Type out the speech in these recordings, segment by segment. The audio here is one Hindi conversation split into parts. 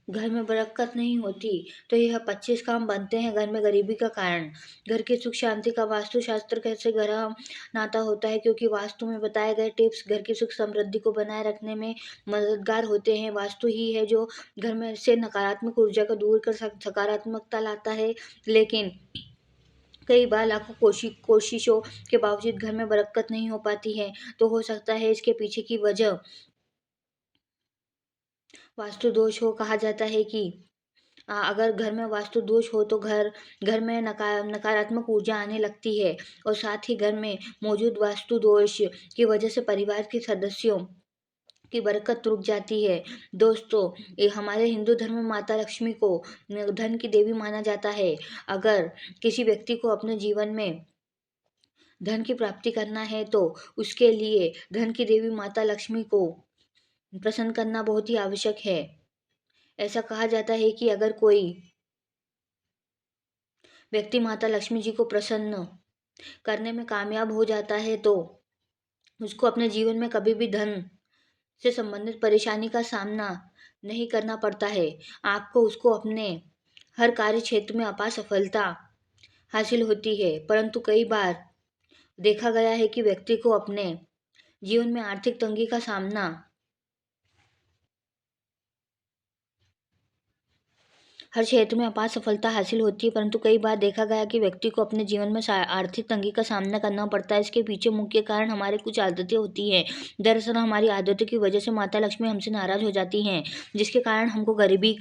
घर में बरकत नहीं होती तो यह 25 काम बनते हैं घर में गरीबी का कारण। घर की सुख शांति का वास्तु शास्त्र कैसे गहरा नाता होता है, क्योंकि वास्तु में बताए गए टिप्स घर की सुख समृद्धि को बनाए रखने में मददगार होते हैं। वास्तु ही है जो घर में से नकारात्मक ऊर्जा को दूर कर सकारात्मकता लाता है। लेकिन कई बार लाखों कोशिशों के बावजूद घर में बरकत नहीं हो पाती है। तो हो सकता है इसके पीछे की वजह वास्तु दोष हो। कहा जाता है कि अगर घर में वास्तु दोष हो तो घर घर में नकारात्मक ऊर्जा आने लगती है, और साथ ही घर में मौजूद वास्तु दोष की वजह से परिवार के सदस्यों की बरकत रुक जाती है। दोस्तों, ये हमारे हिंदू धर्म में माता लक्ष्मी को धन की देवी माना जाता है। अगर किसी व्यक्ति को अपने जीवन में धन की प्राप्ति करना है तो उसके लिए धन की देवी माता लक्ष्मी को प्रसन्न करना बहुत ही आवश्यक है। ऐसा कहा जाता है कि अगर कोई व्यक्ति माता लक्ष्मी जी को प्रसन्न करने में कामयाब हो जाता है तो उसको अपने जीवन में कभी भी धन से संबंधित परेशानी का सामना नहीं करना पड़ता है। आपको उसको अपने हर कार्य क्षेत्र में अपार सफलता हासिल होती है। परंतु कई बार देखा गया है कि व्यक्ति को अपने जीवन में आर्थिक तंगी का सामना हर क्षेत्र में अपार सफलता हासिल होती है, परंतु कई बार देखा गया कि व्यक्ति को अपने जीवन में आर्थिक तंगी का सामना करना पड़ता है। इसके पीछे मुख्य कारण हमारे कुछ आदतें होती हैं। दरअसल हमारी आदतों की वजह से माता लक्ष्मी हमसे नाराज हो जाती हैं, जिसके कारण हमको गरीबी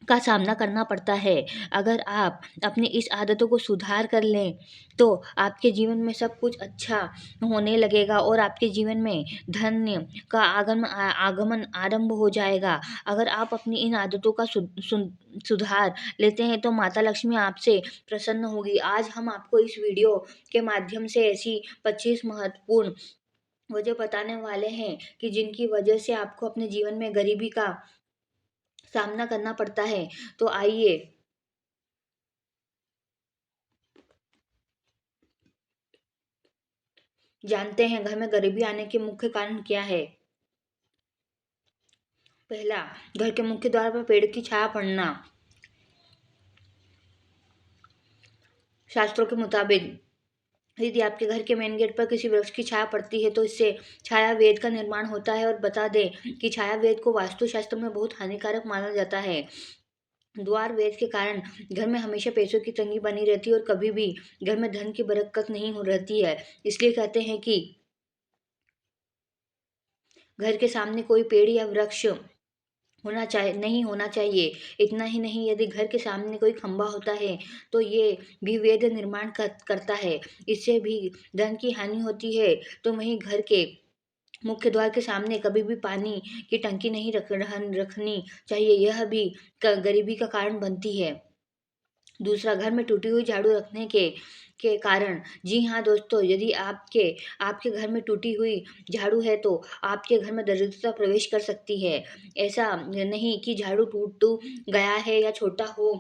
का सामना करना पड़ता है। अगर आप अपनी इस आदतों को सुधार कर लें तो आपके जीवन में सब कुछ अच्छा होने लगेगा और आपके जीवन में धन्य का आगमन आरंभ हो जाएगा। अगर आप अपनी इन आदतों का सुधार लेते हैं तो माता लक्ष्मी आपसे प्रसन्न होगी। आज हम आपको इस वीडियो के माध्यम से ऐसी 25 महत्वपूर्ण वजह बताने वाले हैं कि जिनकी वजह से आपको अपने जीवन में गरीबी का सामना करना पड़ता है। तो आइए जानते हैं घर में गरीबी आने के मुख्य कारण क्या है। पहला, घर के मुख्य द्वार पर पेड़ की छाया पड़ना। शास्त्रों के मुताबिक यदि आपके घर के मेन गेट पर किसी वृक्ष की छाया पड़ती है तो इससे छाया वेद का निर्माण होता है। और बता दें कि छाया वेद को वास्तुशास्त्र में बहुत हानिकारक माना जाता है। द्वार वेद के कारण घर में हमेशा पैसों की तंगी बनी रहती है और कभी भी घर में धन की बरकत नहीं हो रहती है। इसलिए कहते हैं कि घर के सामने कोई पेड़ या वृक्ष नहीं होना चाहिए। इतना ही नहीं, यदि घर के सामने कोई खंबा होता है तो ये भी वेद निर्माण करता है। इससे भी धन की हानि होती है। तो वहीं घर के मुख्य द्वार के सामने कभी भी पानी की टंकी नहीं रखनी चाहिए। यह भी गरीबी का कारण बनती है। दूसरा, घर में टूटी हुई झाड़ू रखने के कारण। जी हाँ दोस्तों, यदि आपके आपके घर में टूटी हुई झाड़ू है तो आपके घर में दरिद्रता प्रवेश कर सकती है। ऐसा नहीं कि झाड़ू टूट गया है या छोटा हो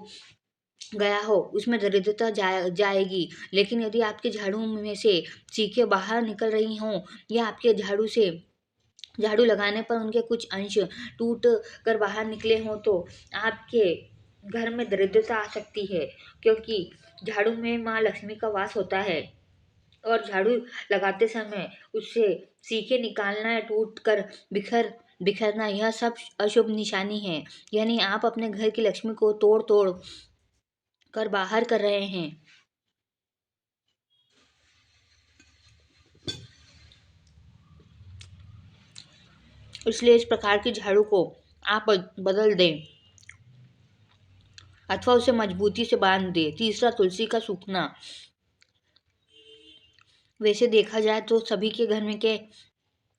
गया हो उसमें दरिद्रता जाएगी, लेकिन यदि आपके झाड़ू में से चीखें बाहर निकल रही हों या आपके झाड़ू लगाने पर उनके कुछ अंश टूट कर बाहर निकले हों तो आपके घर में दरिद्रता आ सकती है। क्योंकि झाड़ू में माँ लक्ष्मी का वास होता है और झाड़ू लगाते समय उससे सीखे निकालना या टूट कर बिखरना, यह सब अशुभ निशानी है। यानी आप अपने घर की लक्ष्मी को तोड़ तोड़ कर बाहर कर रहे हैं। इसलिए इस प्रकार की झाड़ू को आप बदल दें अथवा उसे मजबूती से बांध दें। तीसरा, तुलसी का सूखना। वैसे देखा जाए तो सभी के घर में के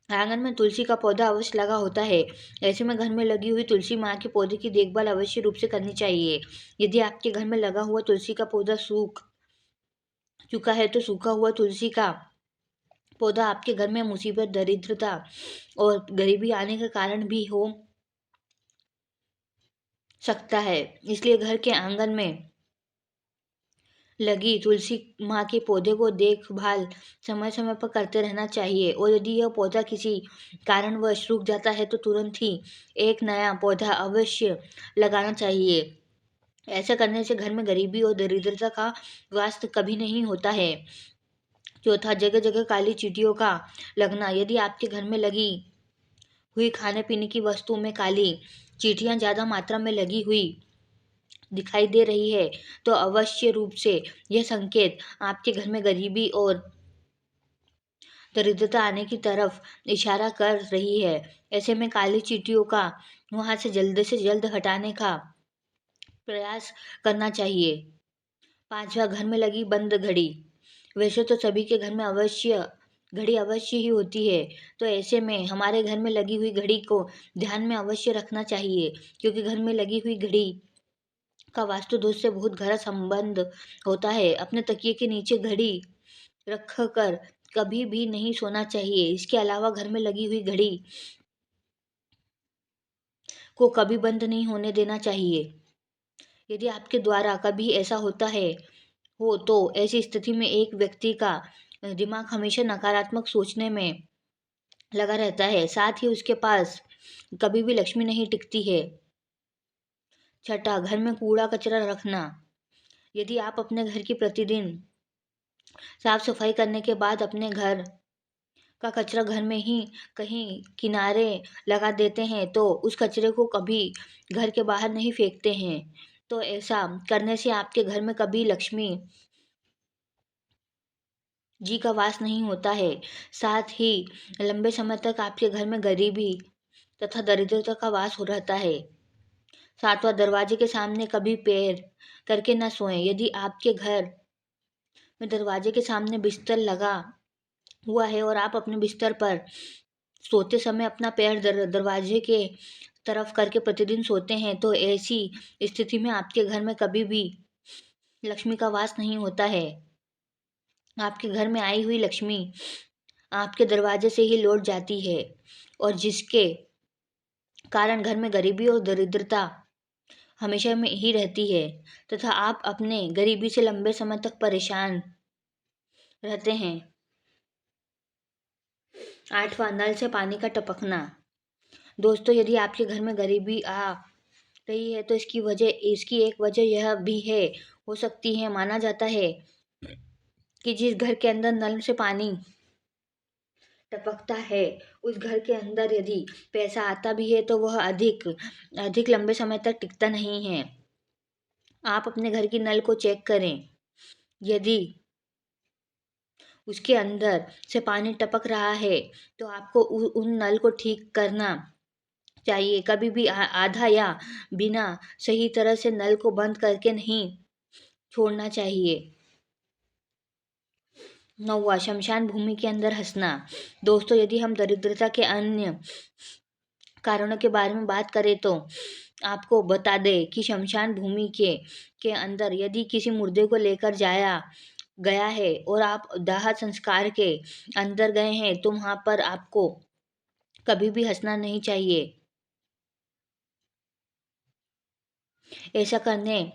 आंगन में तुलसी का पौधा अवश्य लगा होता है। ऐसे में घर में लगी हुई तुलसी माँ के पौधे की देखभाल अवश्य रूप से करनी चाहिए। यदि आपके घर में लगा हुआ तुलसी का पौधा सूख चुका है तो सूखा हुआ तुलसी का पौधा आपके घर में मुसीबत, दरिद्रता और गरीबी आने के कारण भी हो सकता है। इसलिए घर के आंगन में लगी तुलसी माँ के पौधे को देखभाल समय समय पर करते रहना चाहिए, और यदि यह पौधा किसी कारणवश सूख जाता है तो तुरंत ही एक नया पौधा अवश्य लगाना चाहिए। ऐसा करने से घर में गरीबी और दरिद्रता का वास कभी नहीं होता है। चौथा, जगह जगह काली चींटियों का लगना। यदि आपके घर में लगी हुई खाने पीने की वस्तु में काली चींटियां ज्यादा मात्रा में लगी हुई दिखाई दे रही है तो अवश्य रूप से यह संकेत आपके घर में गरीबी और दरिद्रता आने की तरफ इशारा कर रही है। ऐसे में काली चींटियों का वहां से जल्द हटाने का प्रयास करना चाहिए। पांचवा, घर में लगी बंद घड़ी। वैसे तो सभी के घर में घड़ी अवश्य ही होती है, तो ऐसे में हमारे घर में लगी हुई घड़ी को ध्यान में अवश्य रखना चाहिए, क्योंकि घर में लगी हुई घड़ी का वास्तु दोष से बहुत गहरा संबंध होता है। अपने तकिए के नीचे घड़ी रख कर कभी भी नहीं सोना चाहिए। इसके अलावा घर में लगी हुई घड़ी को कभी बंद नहीं होने देना चाहिए। यदि आपके द्वारा कभी ऐसा होता है हो तो ऐसी स्थिति में एक व्यक्ति का दिमाग हमेशा नकारात्मक सोचने में लगा रहता है, साथ ही उसके पास कभी भी लक्ष्मी नहीं टिकती है। छठा, घर में कूड़ा कचरा रखना। यदि आप अपने घर की प्रतिदिन साफ सफाई करने के बाद अपने घर का कचरा घर में ही कहीं किनारे लगा देते हैं तो उस कचरे को कभी घर के बाहर नहीं फेंकते हैं, तो ऐसा करने से आपके घर में कभी लक्ष्मी जी का वास नहीं होता है। साथ ही लंबे समय तक आपके घर में गरीबी तथा दरिद्रता का वास हो रहता है। सातवां, दरवाजे के सामने कभी पैर करके न सोएं। यदि आपके घर में दरवाजे के सामने बिस्तर लगा हुआ है और आप अपने बिस्तर पर सोते समय अपना पैर दरवाजे के तरफ करके प्रतिदिन सोते हैं तो ऐसी स्थिति में आपके घर में कभी भी लक्ष्मी का वास नहीं होता है। आपके घर में आई हुई लक्ष्मी आपके दरवाजे से ही लौट जाती है, और जिसके कारण घर में गरीबी और दरिद्रता हमेशा में ही रहती है तथा आप अपने गरीबी से लंबे समय तक परेशान रहते हैं। आठवां, नल से पानी का टपकना। दोस्तों, यदि आपके घर में गरीबी आ रही है तो इसकी एक वजह यह भी है हो सकती है। माना जाता है कि जिस घर के अंदर नल से पानी टपकता है उस घर के अंदर यदि पैसा आता भी है तो वह अधिक अधिक लंबे समय तक टिकता नहीं है। आप अपने घर की नल को चेक करें। यदि उसके अंदर से पानी टपक रहा है तो आपको उन नल को ठीक करना चाहिए। कभी भी आधा या बिना सही तरह से नल को बंद करके नहीं छोड़ना चाहिए। नौवा, शमशान भूमि के अंदर हंसना। दोस्तों, यदि हम दरिद्रता के अन्य कारणों के बारे में बात करें तो आपको बता दें कि शमशान भूमि के अंदर यदि किसी मुर्दे को लेकर जाया गया है और आप दाह संस्कार के अंदर गए हैं तो वहां पर आपको कभी भी हंसना नहीं चाहिए। ऐसा करने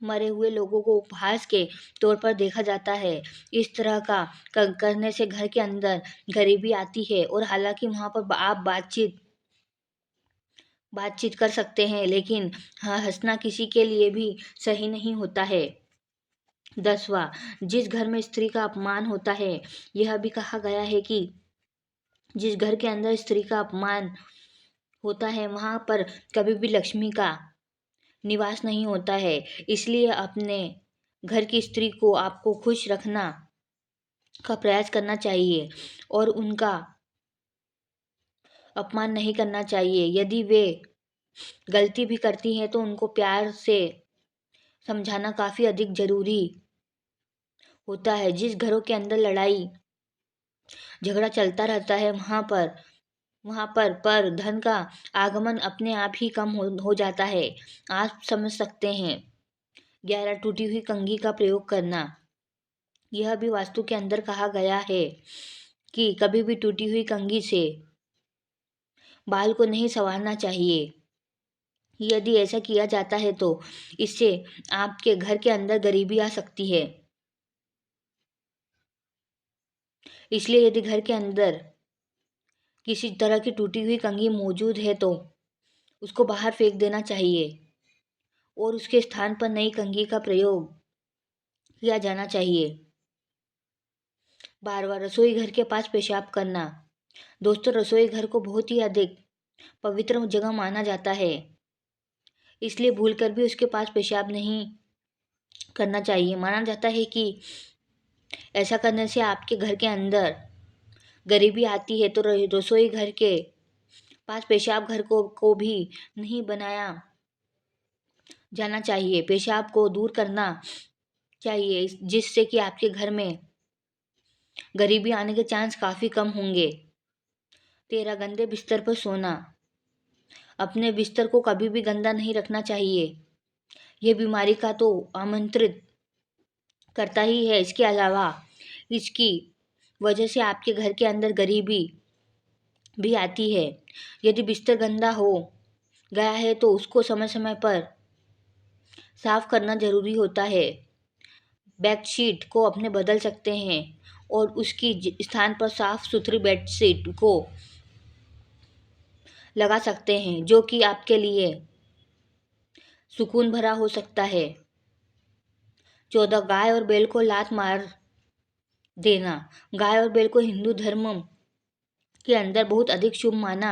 मरे हुए लोगों को उपहास के तौर पर देखा जाता है। इस तरह का करने से घर के अंदर गरीबी आती है, और हालांकि वहां पर आप बातचीत कर सकते हैं, लेकिन हाँ, हंसना किसी के लिए भी सही नहीं होता है। 10वां, जिस घर में स्त्री का अपमान होता है। यह भी कहा गया है कि जिस घर के अंदर स्त्री का अपमान होता है वहां पर कभी भी लक्ष्मी का निवास नहीं होता है। इसलिए अपने घर की स्त्री को आपको खुश रखना का प्रयास करना चाहिए और उनका अपमान नहीं करना चाहिए। यदि वे गलती भी करती हैं तो उनको प्यार से समझाना काफ़ी अधिक ज़रूरी होता है। जिस घरों के अंदर लड़ाई झगड़ा चलता रहता है वहाँ पर धन का आगमन अपने आप ही कम हो जाता है। आप समझ सकते हैं। 11, टूटी हुई कंघी का प्रयोग करना। यह भी वास्तु के अंदर कहा गया है कि कभी भी टूटी हुई कंघी से बाल को नहीं संवारना चाहिए। यदि ऐसा किया जाता है तो इससे आपके घर के अंदर गरीबी आ सकती है। इसलिए यदि घर के अंदर किसी तरह की टूटी हुई कंघी मौजूद है तो उसको बाहर फेंक देना चाहिए और उसके स्थान पर नई कंघी का प्रयोग किया जाना चाहिए। बार बार रसोई घर के पास पेशाब करना। दोस्तों, रसोई घर को बहुत ही अधिक पवित्र जगह माना जाता है, इसलिए भूलकर भी उसके पास पेशाब नहीं करना चाहिए। माना जाता है कि ऐसा करने से आपके घर के अंदर गरीबी आती है। तो रसोई घर के पास पेशाब घर को भी नहीं बनाया जाना चाहिए। पेशाब को दूर करना चाहिए, जिससे कि आपके घर में गरीबी आने के चांस काफ़ी कम होंगे। 13, गंदे बिस्तर पर सोना। अपने बिस्तर को कभी भी गंदा नहीं रखना चाहिए। यह बीमारी का तो आमंत्रित करता ही है, इसके अलावा इसकी वजह से आपके घर के अंदर गरीबी भी आती है। यदि बिस्तर गंदा हो गया है तो उसको समय समय पर साफ करना जरूरी होता है। बेडशीट को अपने बदल सकते हैं और उसकी स्थान पर साफ सुथरी बेडशीट को लगा सकते हैं, जो कि आपके लिए सुकून भरा हो सकता है। 14, गाय और बैल को लात मार देना। गाय और बैल को हिंदू धर्म के अंदर बहुत अधिक शुभ माना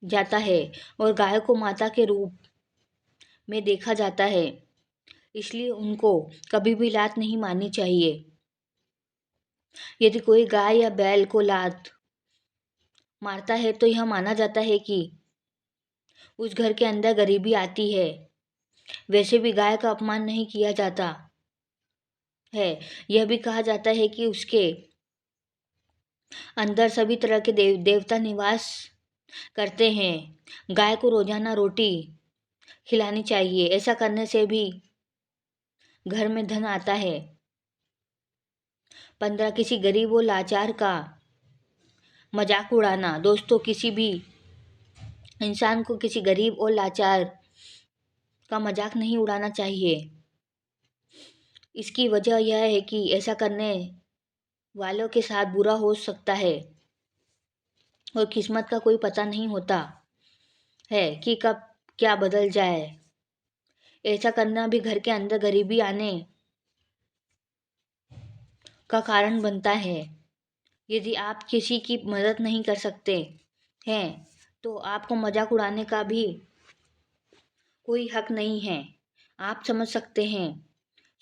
जाता है और गाय को माता के रूप में देखा जाता है, इसलिए उनको कभी भी लात नहीं मारनी चाहिए। यदि कोई गाय या बैल को लात मारता है तो यह माना जाता है कि उस घर के अंदर गरीबी आती है। वैसे भी गाय का अपमान नहीं किया जाता है। यह भी कहा जाता है कि उसके अंदर सभी तरह के देवता निवास करते हैं। गाय को रोजाना रोटी खिलानी चाहिए। ऐसा करने से भी घर में धन आता है। 15, किसी गरीब और लाचार का मजाक उड़ाना। दोस्तों, किसी भी इंसान को किसी गरीब और लाचार का मजाक नहीं उड़ाना चाहिए। इसकी वजह यह है कि ऐसा करने वालों के साथ बुरा हो सकता है और किस्मत का कोई पता नहीं होता है कि कब क्या बदल जाए। ऐसा करना भी घर के अंदर गरीबी आने का कारण बनता है। यदि आप किसी की मदद नहीं कर सकते हैं तो आपको मजाक उड़ाने का भी कोई हक नहीं है। आप समझ सकते हैं।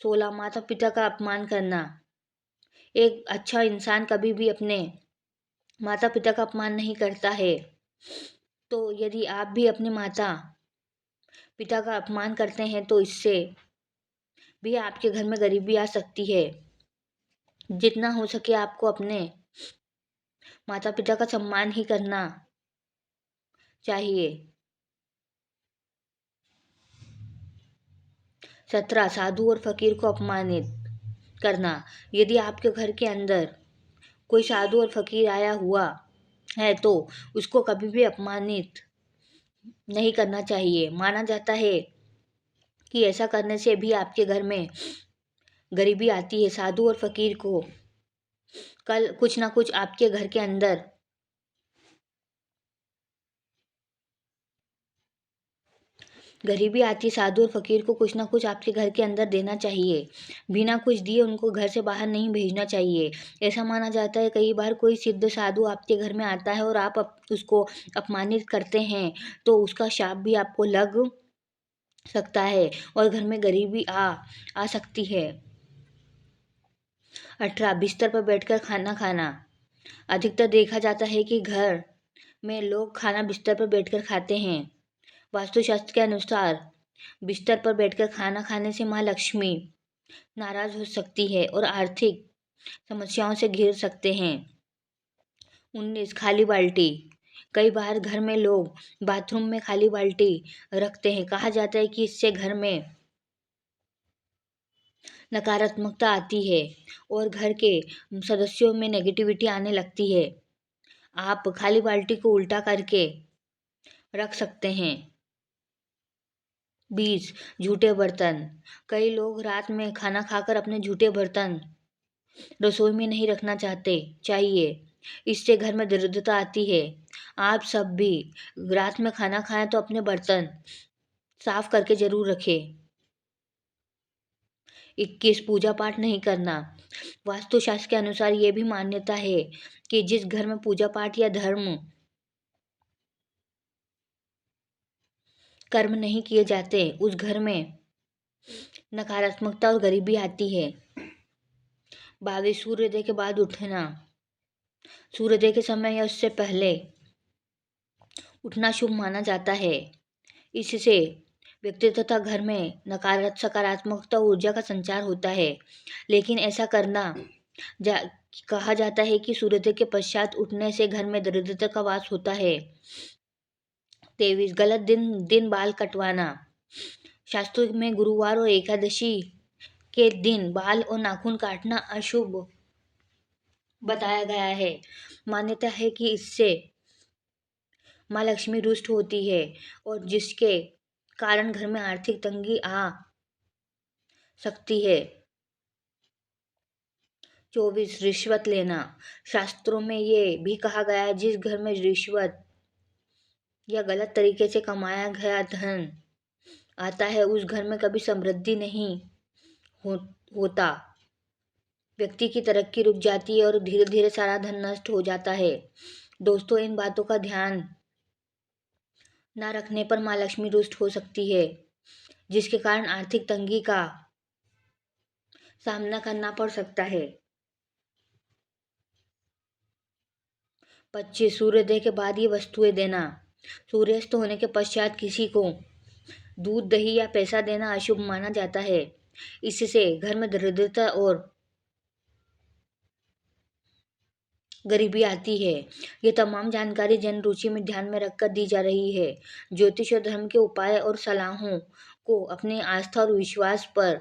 16, माता पिता का अपमान करना। एक अच्छा इंसान कभी भी अपने माता पिता का अपमान नहीं करता है। तो यदि आप भी अपने माता पिता का अपमान करते हैं तो इससे भी आपके घर में गरीबी आ सकती है। जितना हो सके आपको अपने माता पिता का सम्मान ही करना चाहिए। 17, साधु और फकीर को अपमानित करना। यदि आपके घर के अंदर कोई साधु और फकीर आया हुआ है तो उसको कभी भी अपमानित नहीं करना चाहिए। माना जाता है कि ऐसा करने से भी आपके घर में गरीबी आती है। साधु और फकीर को कल कुछ ना कुछ आपके घर के अंदर गरीबी आती है। साधु और फकीर को कुछ ना कुछ आपके घर के अंदर देना चाहिए। बिना कुछ दिए उनको घर से बाहर नहीं भेजना चाहिए। ऐसा माना जाता है कई बार कोई सिद्ध साधु आपके घर में आता है और आप उसको अपमानित करते हैं तो उसका शाप भी आपको लग सकता है और घर में गरीबी आ सकती है। 18, बिस्तर पर बैठकर खाना खाना। अधिकतर देखा जाता है कि घर में लोग खाना बिस्तर पर बैठकर खाते हैं। वास्तुशास्त्र के अनुसार बिस्तर पर बैठकर खाना खाने से माँ लक्ष्मी नाराज हो सकती है और आर्थिक समस्याओं से घिर सकते हैं। 19, खाली बाल्टी। कई बार घर में लोग बाथरूम में खाली बाल्टी रखते हैं। कहा जाता है कि इससे घर में नकारात्मकता आती है और घर के सदस्यों में नेगेटिविटी आने लगती है। आप खाली बाल्टी को उल्टा करके रख सकते हैं। 20 झूठे बर्तन। कई लोग रात में खाना खाकर अपने झूठे बर्तन रसोई में नहीं रखना चाहिए। इससे घर में दरिद्रता आती है। आप सब भी रात में खाना खाएं तो अपने बर्तन साफ करके जरूर रखें। 21 पूजा पाठ नहीं करना। वास्तुशास्त्र के अनुसार ये भी मान्यता है कि जिस घर में पूजा पाठ या धर्म कर्म नहीं किए जाते उस घर में नकारात्मकता और गरीबी आती है। 22 सूर्योदय के बाद उठना। सूर्योदय के समय या उससे पहले उठना शुभ माना जाता है। इससे व्यक्ति तथा घर में सकारात्मकता ऊर्जा का संचार होता है। लेकिन ऐसा जा, कहा जाता है कि सूर्योदय के पश्चात उठने से घर में दरिद्रता का वास होता है। 23 गलत दिन बाल कटवाना। शास्त्रों में गुरुवार और एकादशी के दिन बाल और नाखून काटना अशुभ बताया गया है। मान्यता है कि इससे माँ लक्ष्मी रुष्ट होती है और जिसके कारण घर में आर्थिक तंगी आ सकती है। 24 रिश्वत लेना। शास्त्रों में ये भी कहा गया है जिस घर में रिश्वत या गलत तरीके से कमाया गया धन आता है उस घर में कभी समृद्धि नहीं होता। व्यक्ति की तरक्की रुक जाती है और धीरे धीरे सारा धन नष्ट हो जाता है। दोस्तों, इन बातों का ध्यान न रखने पर माँ लक्ष्मी रुष्ट हो सकती है, जिसके कारण आर्थिक तंगी का सामना करना पड़ सकता है। 25 सूर्योदय के बाद ये वस्तुएं देना। सूर्यास्त होने के पश्चात किसी को दूध, दही या पैसा देना अशुभ माना जाता है। इससे घर में दरिद्रता और गरीबी आती है। ये तमाम जानकारी जन रुचि में ध्यान में रखकर दी जा रही है। ज्योतिष और धर्म के उपाय और सलाहों को अपनी आस्था और विश्वास पर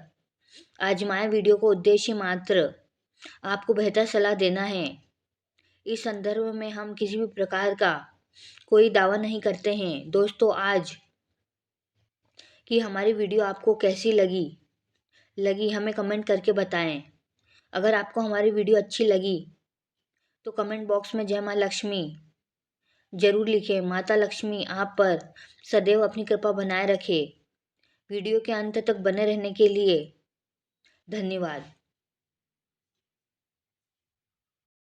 आजमाएं। वीडियो का उद्देश्य मात्र आपको बेहतर सलाह देना है। इस संदर्भ में हम किसी भी प्रकार का कोई दावा नहीं करते हैं। दोस्तों, आज की हमारी वीडियो आपको कैसी लगी हमें कमेंट करके बताएं। अगर आपको हमारी वीडियो अच्छी लगी तो कमेंट बॉक्स में जय माँ लक्ष्मी जरूर लिखें। माता लक्ष्मी आप पर सदैव अपनी कृपा बनाए रखे। वीडियो के अंत तक बने रहने के लिए धन्यवाद।